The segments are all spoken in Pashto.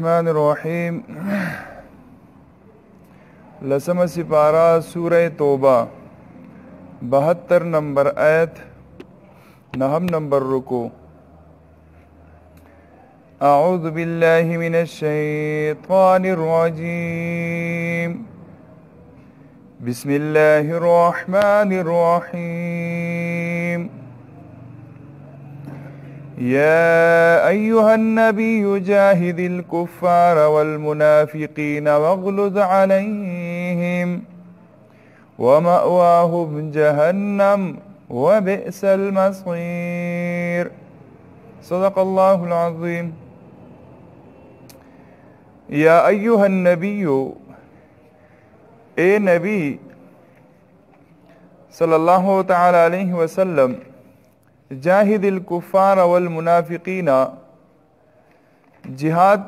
الرحمن الرحیم لسم سپارہ سورہ توبہ 72 نمبر آیت 9 نمبر رکو اعوذ باللہ من الشیطان الرجیم بسم اللہ الرحمن الرحیم يا أيها النبي جاهد الكفار والمنافقين واغلظ عليهم ومأواهم جهنم وبئس المصير صدق الله العظيم. يا أيها النبي اے نبی صلی اللہ تعالی علیہ وسلم جاہد الکفار والمنافقین جهاد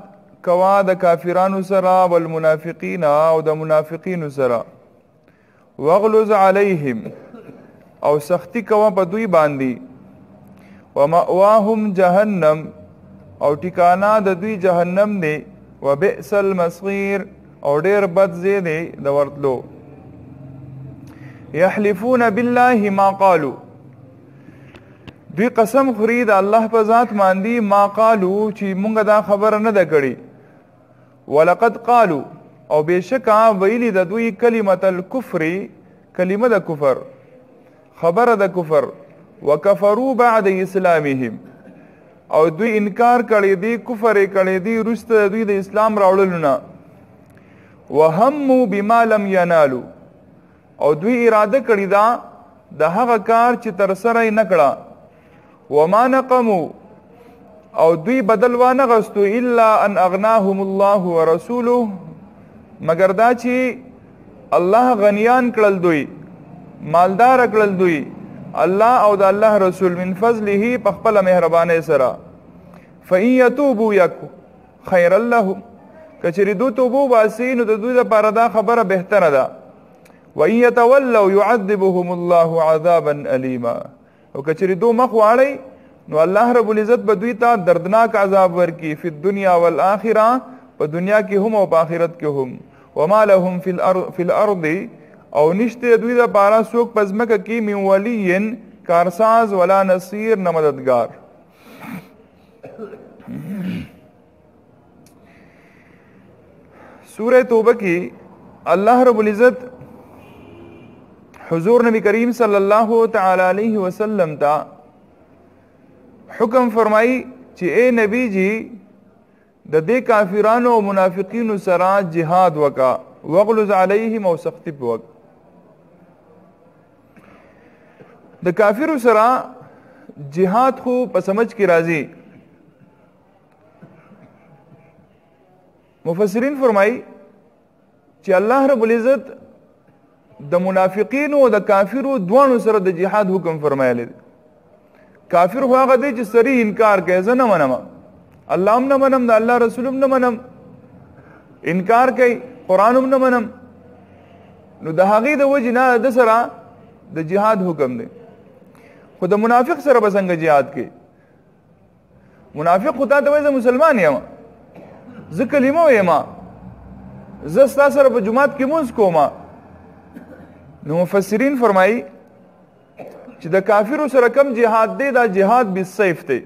کوا د کافرانو سره والمنافقین او د منافقینو سره واغلظ علیهم او سختی کوا په دوی باندې ومأواهم جهنم او ټکانا د دوی جهنم دی وبئس المصير او ډیر بد ځای دی د ورتلو یحلفون بالله ما قالوا دوی قسم خوري د الله په ذات باندې ما قالو چې مونږ دا خبره نه ده کړې ولقد قالو او بېشکه ویلي د دوی کلمة الکفر کلمه د کفر خبره د کفر وکفروا بعد اسلامهم او دوی انکار کړی دی کفر کړی دی وروسته دوی د اسلام راوړلو نه وهموا بما لم ينالوا او دوی اراده کړی دا د هغه کار چې تر سره یې نه کړه وما نقموا او دوی بدل وانه غستو الا ان اغناهم الله ورسوله مگر دا چې الله غنیان کړل دوی مالدار کړل دوی الله او د الله رسول من فضله په خپل مهربانۍ سره فإن يتوبوا يك خيرا لهم کچری دو توبو باسي نو د دوی لپاره دا خبره بهتره ده وإن يتولوا يعذبهم الله عذابا أليما او کچری دو مخ واړی نو الله رب العزت به دوی ته دردناک عذاب ورکی فی الدنیا والآخرة په دنیا کې هم او په آخرت کې هم وما لهم فی الارض او نشته دوی لپاره څوک په ځمکه کې من ولی کارساز ولا نصیر نه مددگار. سورہ توبہ کی اللہ رب العزت حضور نبی کریم صلی اللہ تعالی علیہ وسلم تا حکم فرمائی چې اے نبی جی د دې کافرانو او منافقینو سره جهاد وکا وغلظ علیهم او سختی وک د کافرو سره جهاد خو په سمجھ کې راځي. مفسرین فرمائی چې الله رب العزت د منافقینو او د کافرو دوانو سره د جهاد حکم فرمایلی دی. کافر خو هغه دی چې صریح انکار کوي زه نه منم الله هم نه منم د الله رسول هم نه منم انکار کوي قرآن هم نه منم نو د هغې د وجې نه د سره د جهاد حکم دی. خو د منافق سره به څنګه جهاد کوي؟ منافق خو تا ته وایي زه مسلمان یم زه کلمه وایم زه ستا سره په جومات کې مونځ کوم. نو مفسرین فرمائی چې د کافرو سره کم جهاد دی دا جهاد بالسیف دی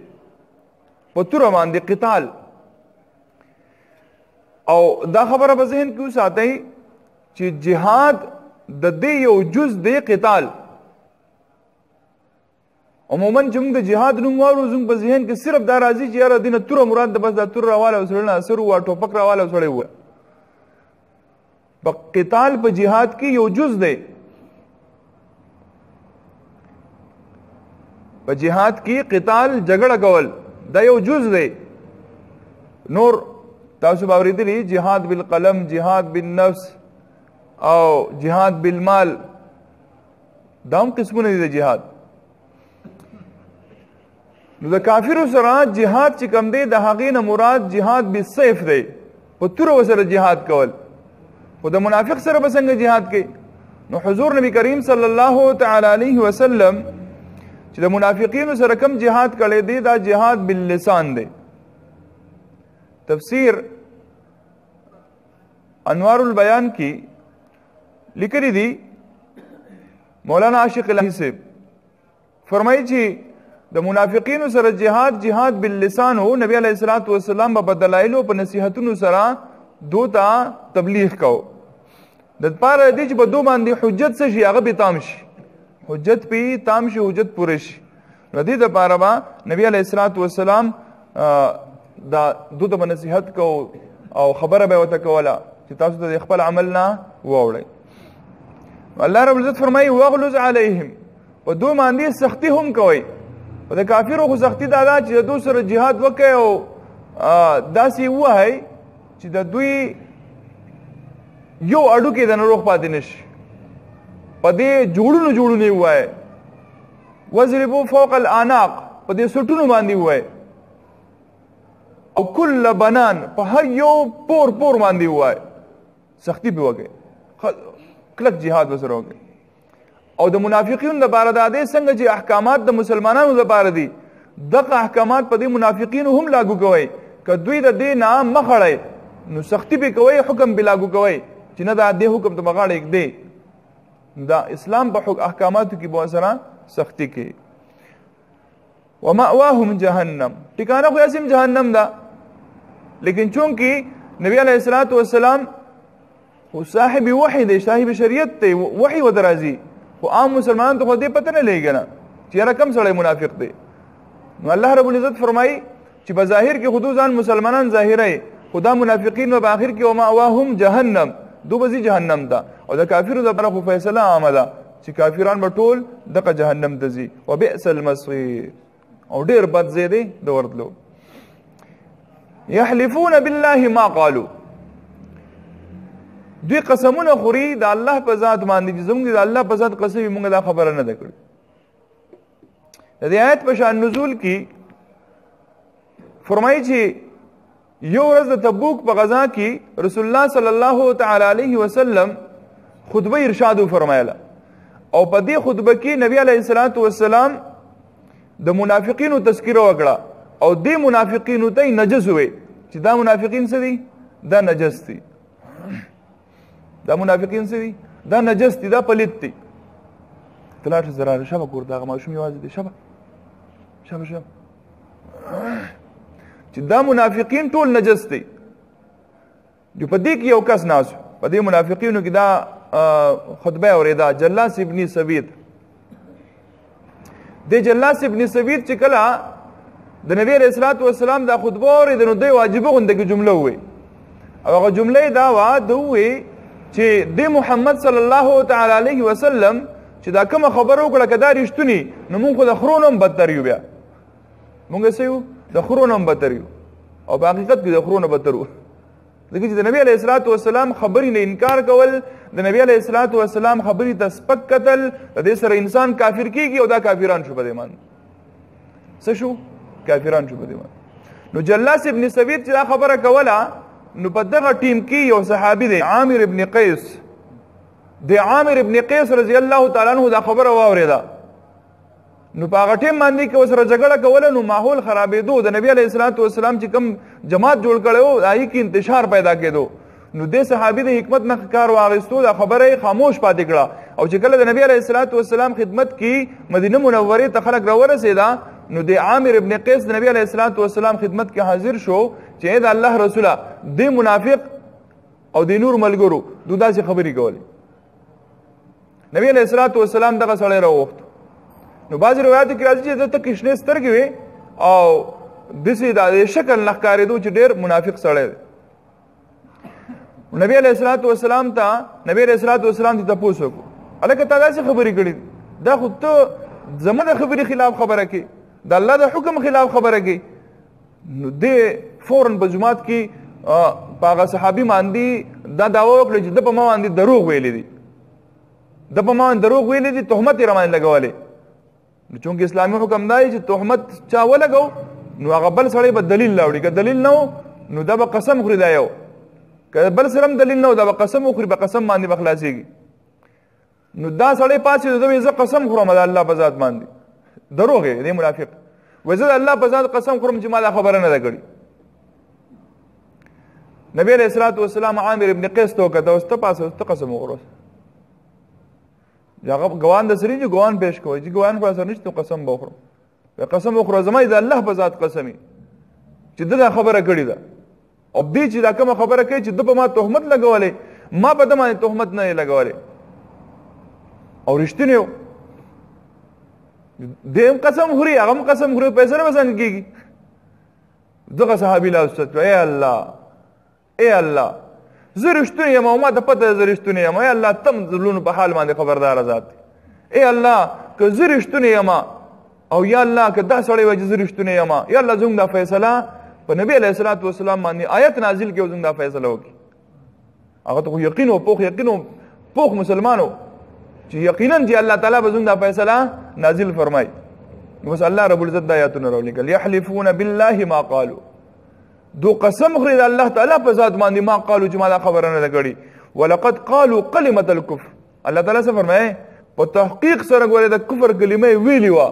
په توره باندې قتال او دا خبره په ذهن کې وساتئ چې جهاد د دې یو جز دی قتال. عموما چې موږ د جهاد نوم واورو زموږ په ذهن کې صرف دا راځي چې یاره دینه توره مراد ده بس دا توره راواله سړی نه اثر وه ټوپک راواله سړی وه. په قتال په جهاد کې یو جز دی په جهاد کې قتال جګړه کول دا یو جز دی. نور تاسو به اورېدلي جهاد بالقلم جهاد بالنفس او جهاد بالمال دا هم قسمونه دي د جهاد. نو د کافرو سره جهاد چې کم دی د هغې نه مراد جهاد بالسیف دی په توره ورسره جهاد کول. خو د منافق سره به څنګه جهاد کوي؟ نو حضور نبی کریم صلی الله تعالی علیه وسلم چې د منافقینو سره کم جهاد کړی دی دا جهاد باللسان دی. تفسیر انوار البیان کې لیکلي دي مولانا عاشق الہی سے فرمایي چې د منافقینو سره جهاد باللسان هو نبی علیہ الصلوۃ والسلام په دلایلو په نصیحتونو سره دوتا تبلیغ کو د پاره دې چې په دوه باندې حجت څه شي هغه به تام شي حجت په تام شي حجت پوره شي ردی د پاره با نبی علیہ الصلوۃ والسلام دا دوته نصیحت کو او خبره به وته کوله چې تاسو د خپل عمل نه ووړئ الله رب العزت فرمایي واغلظ علیهم په دوه باندې سختی هم کوي او د کافرو خو سختی دا چې د دوی سره جهاد وکړي او داسې ووایي چې د دوی یو اډو کې د نروغ پاتې نشي په دې جوړونو یې ووایي وضربوا فوق الاعناق په دې سټونو باندې ووایي او کل بنان په هر یو پور باندې ووایي سختی به وکړي کلک جهاد وسره وکړي او د منافقینو لپاره د دې څنګه چې احکامات د مسلمانانو لپاره دي دغه احکامات په دې منافقینو هم لاګو کوي که دوی د دې نه مخړی نو سختی به کوي حکم به لاګو کوي چې نه دا دې حکم ته بغاړه یک دی دا اسلام په احکاماتو کې به سره سختی کوي ومأواهم جهنم ټکانه خو اسیم جهنم دا لیکن چونکی نبی علیہ الصلوۃ والسلام هو صاحب وحی دی صاحب شریعت دی وحی و درازي خو عام مسلمانانو ته دې پته نه لګی نه چې را کم سړی منافق دی نو الله رب العزت فرمایي چې په ظاهر کې خودوزان مسلمانان ظاهرای خدا منافقین و په اخر کې ومأواهم جهنم دو بزی جهنم دا او د کافرو لپاره خو فیصله عامه ده چې کافران به ټول دغه جهنم ته ځي وبئس المصير او ډیر بد ځای دی د ورتلو يحلفون بالله ما قالوا دوی قسمونه خوري د الله په ذات باندې چې زموږ د الله په ذات قسم موږ دا خبره نه ده کړې د دې آیت په شان نزول کې فرمایي چې یو ورځ د تبوک په غزا کې رسول الله صلی الله تعالی علیه وسلم خطبه ارشاد فرمایله او په دې خطبه کې نبی علیه الصلاۃ والسلام د منافقینو تذکره وکړه او دې منافقینو ته نجس وي چې دا منافقین څه دي دا نجس دي دا منافقین څه دي دا نجس دي دا پلیت دي تلاټ زرار شبه کور دا ماشوم یوازې دي شبه چې دا منافقین ټول نجس دي جو په دې کې یو کس ناس په دې منافقینو کې دا خطبه اوریدا جلاس ابن سوید د جلاس ابن سوید چې کله د نبی رسول الله والسلام دا خطبه اورید نو د واجبه غونډه جمله وي او هغه جمله دا وا دوی چې د محمد صلی الله تعالی علیه وسلم چې دا کوم خبر وکړه کدا رښتونی نو موږ د خرونم بدتر یو بیا موږ سيو د خرونم بدتر یو او په حقیقت کې د خرونم بدتر وو دغه چې د نبی علیه الصلاۃ والسلام خبرې نه انکار کول د نبی علیه الصلاۃ والسلام خبرې ته سپک قتل د دې سره انسان کافر کیږي او دا کافران شو بده مان څه شو کافران شو بده مان نو جلاس ابن سوید چې دا خبره کوله نو په دغه ټیم کې یو صحابي دی عامر ابن قیس د عامر ابن قیس رضی الله تعالی عنہ دا خبره واوریدا نو په هغه ټیم باندې کې وسره جګړه کوله نو ماحول خرابېدو د نبی علیه الصلاۃ والسلام چې کوم جماعت جوړ کړو دای کې انتشار پیدا کېدو نو د صحابي د حکمت نه کار واغستو دا خبره خاموش پاتې کړه او چې کله د نبی علیه الصلاۃ والسلام خدمت کې مدینه منوره ته خلک راورسېدا نو د عامر ابن قیس د نبی علیه الصلاۃ والسلام خدمت کې حاضر شو چې د الله رسوله د منافق او د نور ملګرو دوی داسې خبرې کولې نبی علیه الصلاۃ والسلام دغه سړی راوخت نو بعض روایت کې راځي چې د کښنه سترګې وي او دسي د شکل نخکارېدو چې ډېر منافق سړی دی نبی علیه الصلاۃ والسلام ته نبی علیه الصلاۃ والسلام ته تاسو وکړو الکه تا داسې خبرې کړې دا خو ته زموږ د خبرې خلاف خبره کې د الله د حکم خلاف خبره کې نو دې فورن په جماعت کې پاغه صحابي باندې دا داوا وکړه چې د په ما باندې دروغ ویلې دي د په ما باندې دروغ ویلې دي تهمت یې رمانه لګولې نو چونکه اسلامي حکم دی چې تهمت چا ولګو نو هغه بل سړی به دلیل لاوړي که دلیل نه نو دا به قسم خوري دا یو که بل سره دلیل نه دا به قسم وخوري به قسم باندې بخلاصيږي نو دا سړی پاسې دوی زه قسم خورم د الله په ذات باندې دروغ دی منافق وزه الله په ذات قسم خورم چې ما دا خبره نه ده کړې نبی علیہ الصلوۃ والسلام عامر ابن قیس ته وکړه اوس ته پاسه ته قسم وخوره هغه ګوان د سری چې ګوان پیش کوي چې ګوان په اثر نشته قسم بخورم قسم وخوره زما د الله په ذات قسمی چې دا خبره کړې ده او دې چې دا کوم خبره کوي چې د په ما تهمت لګولې ما په دمه تهمت نه لګولې او رښتینی یو دیم قسم خوري هغه قسم خوري پیسې نه وسنګ کیږي دغه صحابي لا استاد اے الله زه رښتونی یم او ما ته پته زه رښتونی یم اے الله تم زلون په حال باندې خبردار ذات اے الله که زه رښتونی یم او یا الله که دا سړی وجه زه رښتونی یم یا الله زموږ دا فیصله په نبی علیہ الصلوۃ والسلام باندې آیت نازل کړي زموږ دا فیصله وکړي هغه ته یقین او پوخ یقین او پوخ مسلمانو چې یقینا چې الله تعالی به زموږ دا فیصله نازل فرمایي بس الله رب العزت دا آیاتونه راولېږل یحلفون بالله ما قالوا دو قسم خوري د الله تعالی په ذات باندې ما قالوا چې ما دا خبره نه کړې ولقد قالوا كلمه الكفر الله تعالی څه فرمایي په تحقیق سره ګوره د کفر کلمه ویلی و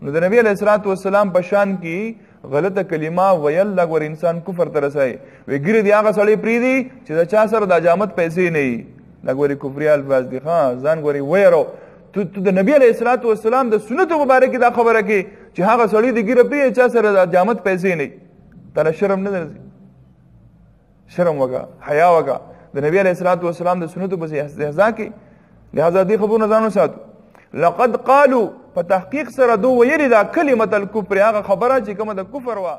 نو د نبی علیہ الصلوۃ والسلام په شان کې غلطه کلمه ویل لګور انسان کفر ته رسای وی ګری دی هغه سړی پری دی چې دا چا سره د اجامت پیسې نه وي لګوري کفر الفاظ دي ها ځان ګوري ویرو ته د نبی علیہ الصلوۃ والسلام د سنت مبارک دا خبره کې چې هغه سړی د ګری پری چا سره د اجامت پیسې نه تعالی شرم نه درځي شرم وکا حیا وکا د نبی علیہ الصلوۃ والسلام د سنت په استهزاء کې لہذا دې خبرونه ځانو ساتو لقد قالوا په تحقیق سره دو ویری دا کلمه الکفر هغه خبره چې کومه د کفر وا